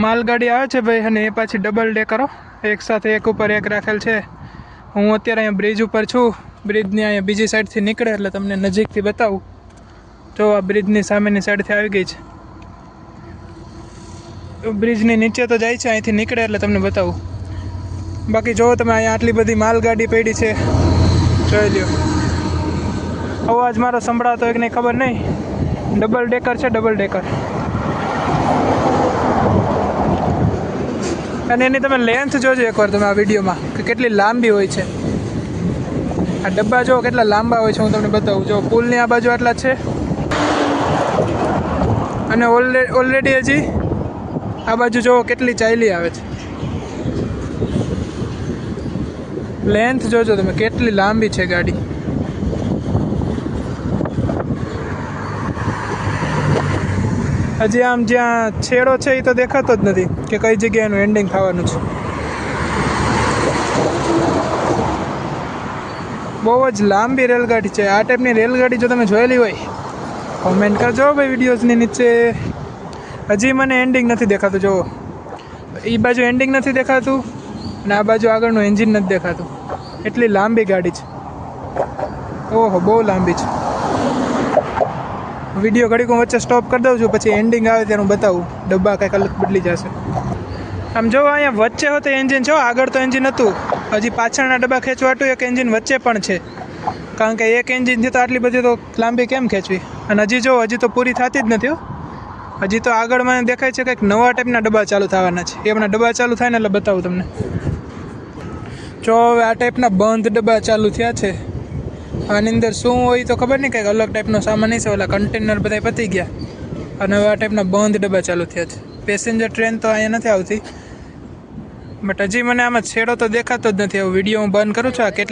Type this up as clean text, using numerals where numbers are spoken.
માલગાડી આવે છે ભાઈ, અને એ પાછી ડબલ ડેકરો એક સાથે એક ઉપર એક રાખેલ છે. હું અત્યારે અહીંયા બ્રિજ ઉપર છું. બ્રિજની અહીંયા બીજી સાઈડથી નીકળે એટલે તમને નજીકથી બતાવું. જો આ બ્રિજની સામેની સાઈડથી આવી ગઈ છે. બ્રિજની નીચે તો જાય છે, અહીંથી નીકળે એટલે તમને બતાવું. બાકી જો તમે અહીંયા આટલી બધી માલગાડી પડી છે, જોઈ લ્યો. અવાજ મારો સંભળાતો એક નહીં ખબર નહીં. ડબલ ડેકર છે, ડબલ ડેકર. અને એની તમે લેન્થ જોજો એકવાર તમે આ વિડીયોમાં કે કેટલી લાંબી હોય છે. આ ડબ્બા જો કેટલા લાંબા હોય છે, હું તમને બતાવું. જો પુલની આ બાજુ આટલા છે, અને ઓલરેડી હજી આ બાજુ જો કેટલી ચાલી આવે છે. લેન્થ જોજો તમે કેટલી લાંબી છે ગાડી. હજી આમ જ્યાં છેડો છે એ તો દેખાતો જ નથી કે કઈ જગ્યાએ એનું એન્ડિંગ થવાનું છે. બહુ જ લાંબી રેલગાડી છે. આ ટાઈપની રેલગાડી જો તમે જોયેલી હોય કોમેન્ટ કરજો ભાઈ વિડીયોઝની નીચે. હજી મને એન્ડિંગ નથી દેખાતું. જો એ બાજુ એન્ડિંગ નથી દેખાતું, અને આ બાજુ આગળનું એન્જિન નથી દેખાતું. એટલી લાંબી ગાડી છે. ઓહો, બહુ લાંબી છે. વિડીયો ઘડીક હું વચ્ચે સ્ટોપ કરી દઉં છું, પછી એન્ડિંગ આવે ત્યારે હું બતાવું. ડબ્બા કંઈક અલગ બદલી જશે. આમ જો અહીંયા વચ્ચે હોત એન્જિન છો, આગળ તો એન્જિન હતું. હજી પાછળના ડબ્બા ખેંચવાટું એક એન્જિન વચ્ચે પણ છે, કારણ કે એક એન્જિનથી તો આટલી બધી તો લાંબી કેમ ખેંચવી. અને હજી જો હજી તો પૂરી થતી જ નથી. હજી તો આગળ મને દેખાય છે કંઈક નવા ટાઈપના ડબ્બા ચાલુ થવાના છે. એ હમણાં ડબ્બા ચાલુ થાય ને એટલે બતાવું તમને. જો હવે આ ટાઈપના બંધ ડબ્બા ચાલુ થયા છે. આની અંદર શું હોય તો ખબર નહીં, કંઈક અલગ ટાઈપનો સામાન નહીં છે. ઓલા કન્ટેનર બધા પતી ગયા, અને હવે આ ટાઈપના બંધ ડબ્બા ચાલુ થયા છે. પેસેન્જર ટ્રેન તો અહીંયા નથી આવતી, બટ હજી મને આમાં છેડો તો દેખાતો જ નથી. હવે વિડીયો હું બંધ કરું છું. આ કેટલી